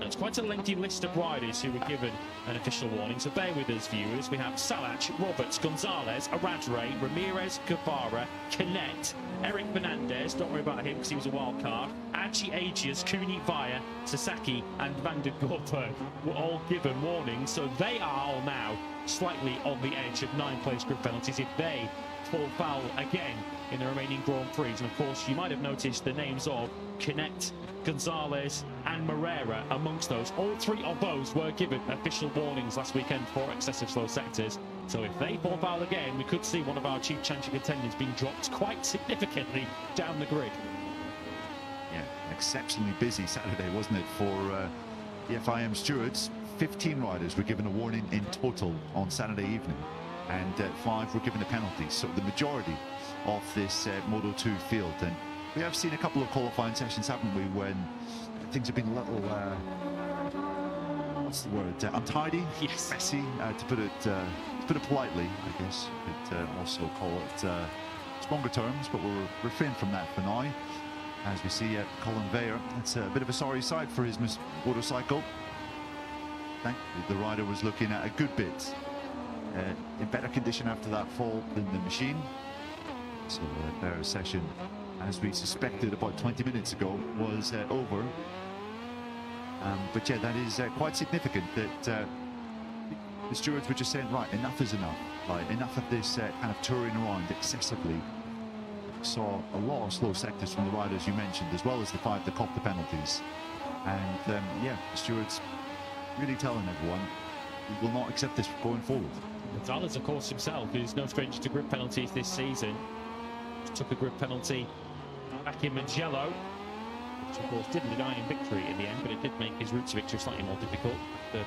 It's quite a lengthy list of riders who were given an official warning, so bear with us, viewers. We have Salach, Roberts, Gonzalez, Aradre, Ramirez, Guevara, Canet, Eric Fernandez, don't worry about him because he was a wild card, Archie Agius, Cooney, Vaya, Sasaki and Van der Gorpen were all given warnings, so they are all now slightly on the edge of 9th-place group penalties if they fall foul again in the remaining Grand Prix. And of course, you might have noticed the names of Canet, Gonzalez and Moreira amongst those. All 3 of those were given official warnings last weekend for excessive slow sectors. So if they fall foul again, we could see one of our chief championship contenders being dropped quite significantly down the grid. Yeah, exceptionally busy Saturday, wasn't it, for the FIM stewards? 15 riders were given a warning in total on Saturday evening, and 5 were given a penalty. So the majority of this Moto2 field. And we have seen a couple of qualifying sessions, haven't we, when things have been a little, what's the word, untidy, yes, messy, to put it politely, I guess. But also call it stronger terms, but we'll refrain from that for now. As we see Colin Veyer, it's a bit of a sorry sight for his motorcycle. Thankfully, the rider was looking at a good bit in better condition after that fall than the machine. So their session, as we suspected about 20 minutes ago, was over. But yeah, that is quite significant that the stewards were just saying, right, enough is enough. Like, enough of this kind of touring around excessively. Saw a lot of slow sectors from the riders you mentioned, as well as the 5 that copped the penalties. And yeah, the stewards really telling everyone, we will not accept this going forward. Gonzalez, of course, himself is no stranger to group penalties this season. Took a group penalty back in Mugello, which of course didn't deny him victory in the end, but it did make his route to victory slightly more difficult.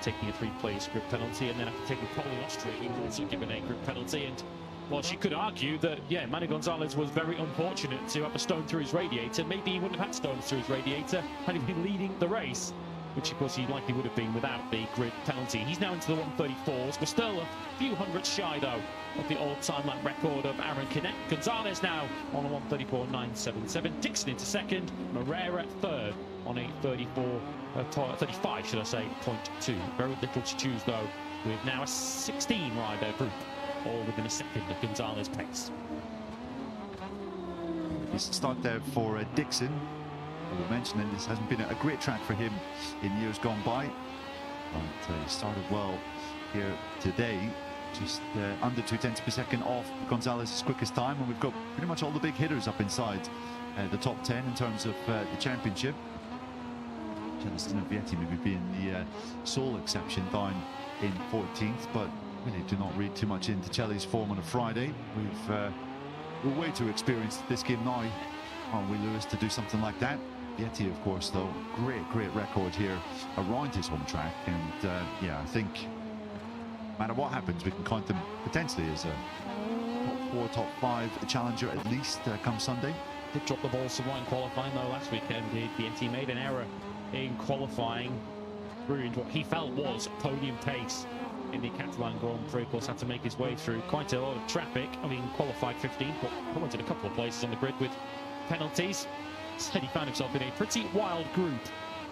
Taking a 3-place group penalty, and then after taking pole in Austria, he was also given a group penalty. And well, she could argue that, yeah, Manny Gonzalez was very unfortunate to have a stone through his radiator. Maybe he wouldn't have had stones through his radiator had he been leading the race, which of course he likely would have been without the grid penalty. He's now into the 134s. We're still a few hundreds shy, though, of the all-time lap record of Aaron Canet. Gonzalez now on a 134.977. Dixon into second. Moreira third on a 35, should I say, 0.2. Very little to choose, though, with now a 16-rider group, all within a second of Gonzalez pace. It's a start there for Dixon. We were mentioning this hasn't been a great track for him in years gone by, but he started well here today, just under 0.2 per second off Gonzalez's quickest time, and we've got pretty much all the big hitters up inside the top 10 in terms of the championship. Celestino Vietti maybe being the sole exception down in 14th, but really do not read too much into Celli's form on a Friday. We're way too experienced at this game now, aren't we, Lewis, to do something like that? Vietti, of course, though, great record here around his home track, and yeah, I think no matter what happens, we can count them potentially as a top for top 5 challenger at least come Sunday. Did drop the ball somewhat in qualifying though last weekend. He made an error in qualifying, ruined what he felt was podium pace in the Catalan Grand Prix. Of course, had to make his way through quite a lot of traffic. I mean, qualified 15th, but went in a couple of places on the grid with penalties. Said he found himself in a pretty wild group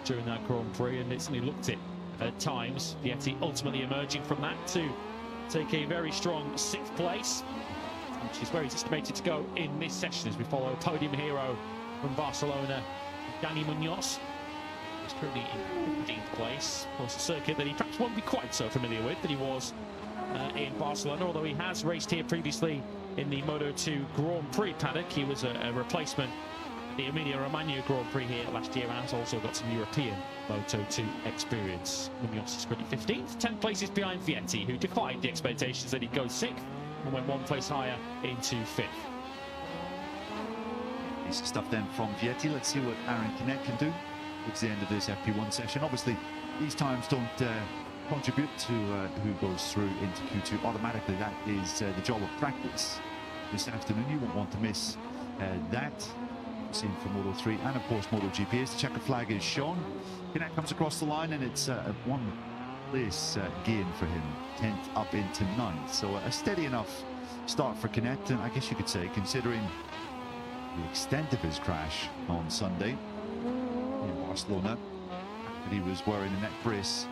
during that Grand Prix, and it certainly looked it at times. Vietti ultimately emerging from that to take a very strong 6th place, which is where he's estimated to go in this session as we follow podium hero from Barcelona, Dani Munoz. He's currently in 15th place. Of course, a circuit that he perhaps won't be quite so familiar with that he was in Barcelona, although he has raced here previously in the Moto2 Grand Prix paddock. He was a replacement at the Emilia-Romagna Grand Prix here last year, and has also got some European Moto2 experience. Munoz is currently 15th, 10 places behind Vietti, who defied the expectations that he'd go 6th and went 1 place higher into 5th. Decent stuff then from Vietti. Let's see what Aaron Canet can do. It's the end of this FP1 session. Obviously, these times don't contribute to who goes through into Q2 automatically. That is the job of practice this afternoon. You won't want to miss that. Same for Moto3 and of course MotoGP. As the checker flag is shown, Canet comes across the line, and it's a 1 place gain for him, 10th up into 9th. So a steady enough start for Canet, and I guess you could say, considering the extent of his crash on Sunday in Barcelona, that he was wearing a neck brace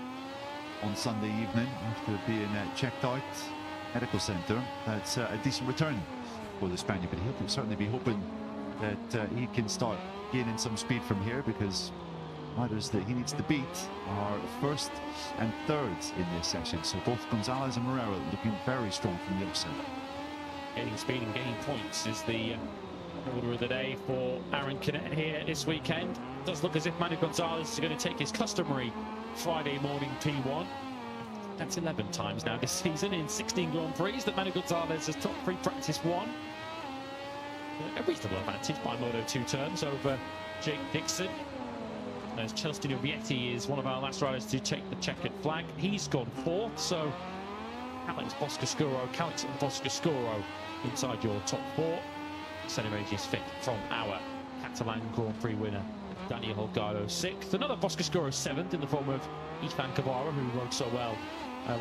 on Sunday evening after being checked out medical centre. That's a decent return for the Spaniard, but he'll certainly be hoping that he can start gaining some speed from here, because riders that he needs to beat are 1st and 3rd in this session. So both Gonzalez and Moreira looking very strong from the upset. Gaining speed and gaining points is the order of the day for Aaron Canet here this weekend. It does look as if Manu Gonzalez is going to take his customary Friday morning P1. That's 11 times now this season in 16 Grand Prix that Manu Gonzalez has top free practice won. A reasonable advantage by Moto2 terms over Jake Dixon, as Celestino Vietti is one of our last riders to take the checkered flag. He's gone 4th, so Alex Boscoscuro inside your top 4. Centimetres is 5th from our Catalan Grand Prix winner Daniel Holgado, 6th. Another Boscoscuro 7th in the form of Ethan Cavara, who rode so well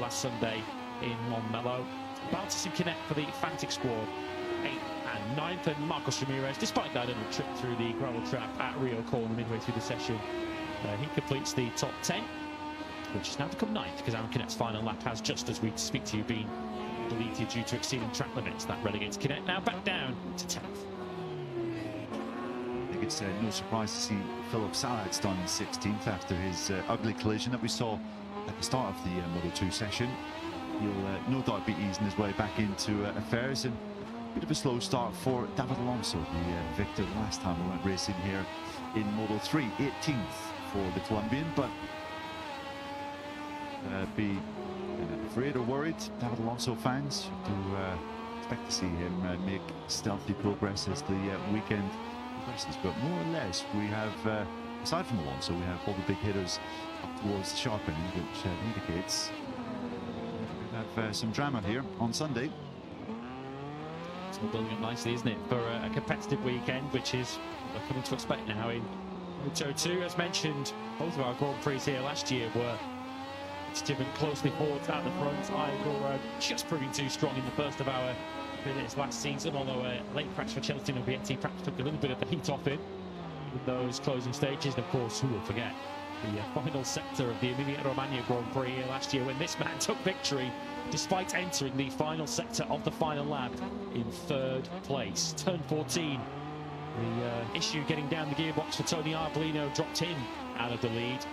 last Sunday in Montmello. Baltas and Canet for the Fantic squad, 8th and 9th, and Marcos Ramirez, despite that little trip through the gravel trap at Rio Corner midway through the session, he completes the top 10, which has now become 9th because Aaron Canet's final lap has, just as we speak to you, been deleted due to exceeding track limits. That relegates Canet now back down to 10th. I think it's no surprise to see Philip Salad's done 16th after his ugly collision that we saw at the start of the Moto2 session. He'll no doubt be easing his way back into affairs, and a bit of a slow start for David Alonso, the victor last time we went racing here in Moto3, 18th for the Colombian. But be afraid or worried, David Alonso fans, do expect to see him make stealthy progress as the weekend progresses. But more or less, we have, aside from Alonso, we have all the big hitters up towards the sharp end, which indicates we have some drama here on Sunday. It's all building up nicely, isn't it, for a competitive weekend, which is what we're coming to expect now in Moto2. As mentioned, both of our Grand Prix here last year were competitive and closely fought at the front. Igor just proving too strong in the first of our minutes last season, although a late crash for Celestino Vietti perhaps took a little bit of the heat off him in those closing stages. And of course, who will forget the final sector of the Emilia-Romagna Grand Prix here last year, when this man took victory despite entering the final sector of the final lap in 3rd place. Turn 14, the issue getting down the gearbox for Tony Arbolino dropped him out of the lead,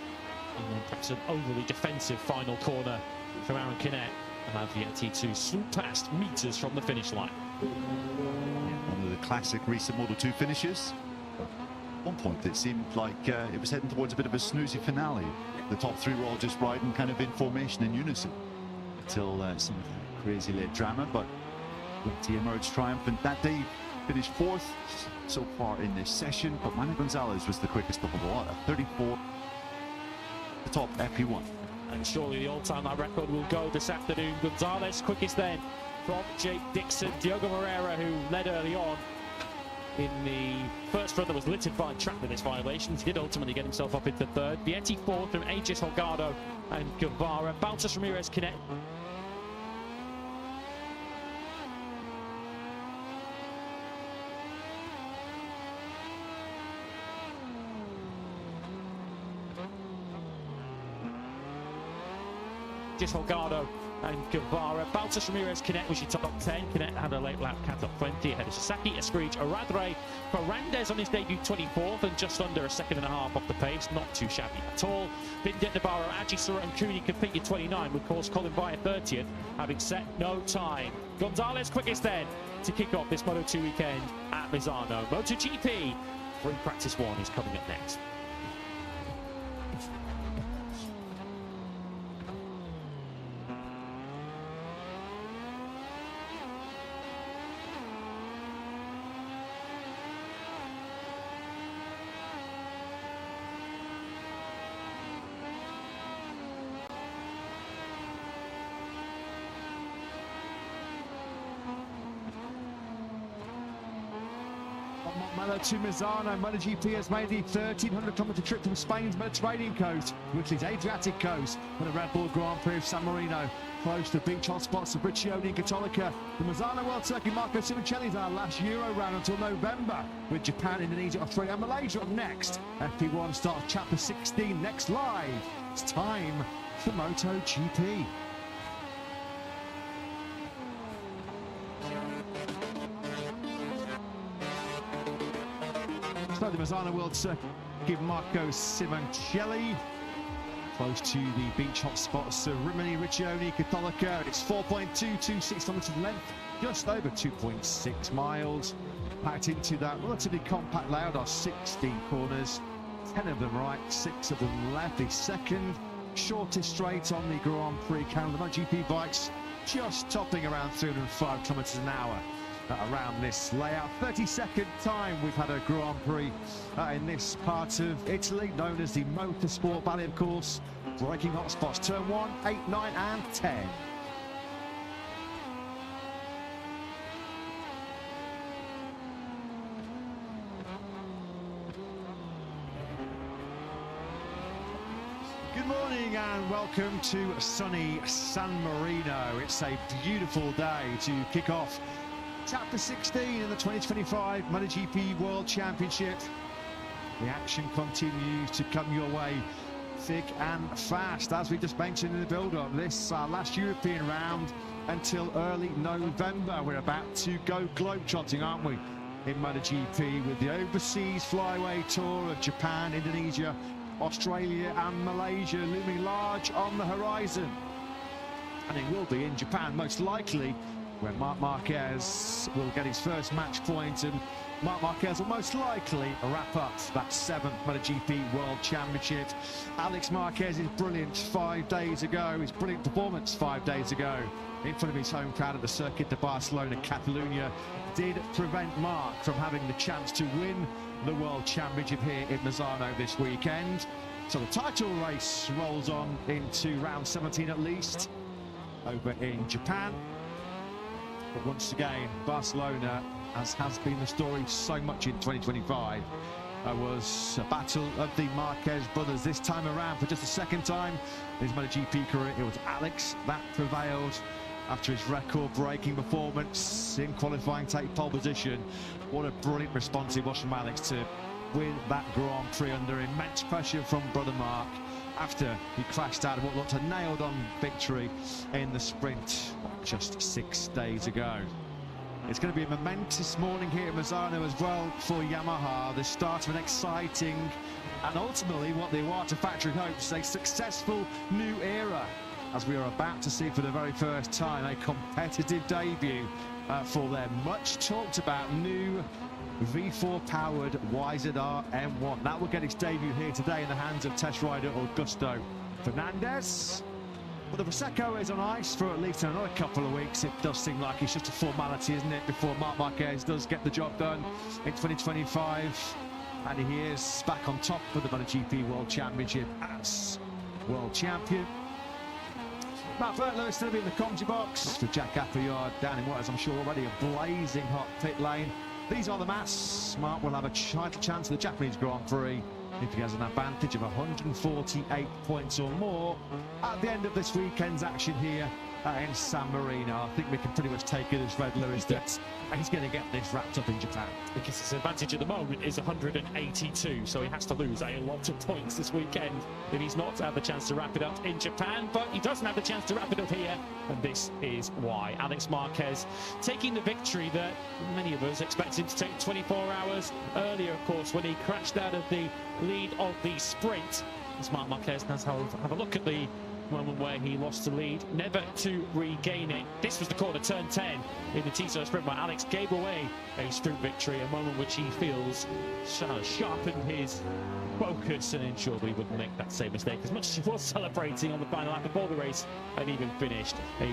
and then perhaps an overly defensive final corner from Aaron Canet allowed Vietti to swoop past meters from the finish line. One of the classic recent Moto2 finishes. At one point it seemed like it was heading towards a bit of a snoozy finale. The top 3 were all just riding kind of in formation in unison until some of the crazy late drama, but Vietti emerged triumphant that day. Finished 4th so far in this session, but Manu Gonzalez was the quickest of the lot at 34, the top FP1. And surely the all-time lap record will go this afternoon. Gonzalez quickest then from Jake Dixon. Diogo Moreira, who led early on in the first run that was littered by track limits violations. He did ultimately get himself up into third. Vietti fourth from Aegis Holgado and Guevara. Baltas Ramirez connect. Holgado and Guevara. Baltas Ramirez Connect was your top 10. Connect had a late lap cat up 20 ahead of Sasaki, Escreech, Aradre. Ferrandez on his debut 24th and just under a second and a half off the pace. Not too shabby at all. Vindet Navarro, Ajisura and Cooney compete your 29 with course Colin Via 30th, having set no time. Gonzalez quickest then to kick off this Moto2 weekend at Misano. MotoGP Free Practice 1 is coming up next. To Misano, MotoGP has made the 1,300-kilometre trip from Spain's Mediterranean coast to Italy's Adriatic coast for the Red Bull Grand Prix of San Marino. Close to beach hotspots of Riccione and Cattolica. The Misano World Circuit Marco Simoncelli is our last Euro round until November, with Japan, Indonesia, Australia and Malaysia up next. FP1 starts chapter 16 next live. It's time for MotoGP. The Misano World Circuit Marco Simoncelli, close to the beach hotspots of Rimini, Riccione, Cattolica. It's 4.226 kilometres length, just over 2.6 miles. Packed into that relatively compact layout are 16 corners, 10 of them right, 6 of them left. The second shortest straight on the Grand Prix calendar. The MotoGP bikes just topping around 305 kilometres an hour. Around this layout. 32nd time we've had a Grand Prix in this part of Italy, known as the Motorsport Valley, of course. Braking hotspots, turn 1, 8, 9 and 10. Good morning and welcome to sunny San Marino. It's a beautiful day to kick off Chapter 16 in the 2025 MotoGP World Championship. The action continues to come your way thick and fast. As we just mentioned in the build-up, this is our last European round until early November. We're about to go globe-trotting, aren't we, in MotoGP, with the Overseas Flyway Tour of Japan, Indonesia, Australia and Malaysia looming large on the horizon. And it will be in Japan, most likely, where Marc Marquez will get his first match point, and Marc Marquez will most likely wrap up that 7th MotoGP World Championship. Alex Marquez's brilliant 5 days ago, his brilliant performance 5 days ago in front of his home crowd at the Circuit de Barcelona, Catalunya, did prevent Marc from having the chance to win the World Championship here in Misano this weekend. So the title race rolls on into round 17 at least, over in Japan. But once again, Barcelona, as has been the story so much in 2025, was a battle of the Marquez brothers. This time around, for just the second time in his MotoGP career, it was Alex that prevailed after his record-breaking performance in qualifying, take pole position. What a brilliant response it was from Alex to win that Grand Prix under immense pressure from brother Marc, after he crashed out of what looked a nailed-on victory in the sprint just 6 days ago. It's going to be a momentous morning here at Misano as well for Yamaha, the start of an exciting and ultimately what the Iwata factory hopes, a successful new era, as we are about to see for the very first time a competitive debut for their much talked about new V4 powered YZR M1. That will get its debut here today in the hands of test rider Augusto Fernandez. But the Prosecco is on ice for at least another couple of weeks. It does seem like it's just a formality, isn't it, before Marc Marquez does get the job done in 2025. And he is back on top of the MotoGP World Championship as world champion. Matt Burt-Lewis still be in the commentary box. To Jack Appleyard down in what is, I'm sure, already a blazing hot pit lane. These are the mats. Mark will have a title chance of the Japanese Grand Prix if he has an advantage of 148 points or more at the end of this weekend's action here in San Marino. I think we can pretty much take it as Fred Lewis that he's going to get this wrapped up in Japan. Because his advantage at the moment is 182, so he has to lose a lot of points this weekend if he's not to have the chance to wrap it up in Japan. But he doesn't have the chance to wrap it up here, and this is why. Alex Marquez taking the victory that many of us expected him to take 24 hours earlier, of course, when he crashed out of the lead of the sprint. As Marc Marquez has have a look at the moment where he lost the lead, never to regain it. This was the corner, turn 10 in the Tissot sprint, but Alex gave away a sprint victory, a moment which he feels sharpened his focus and ensured that he wouldn't make that same mistake, as much as he was celebrating on the final lap before the race and even finished a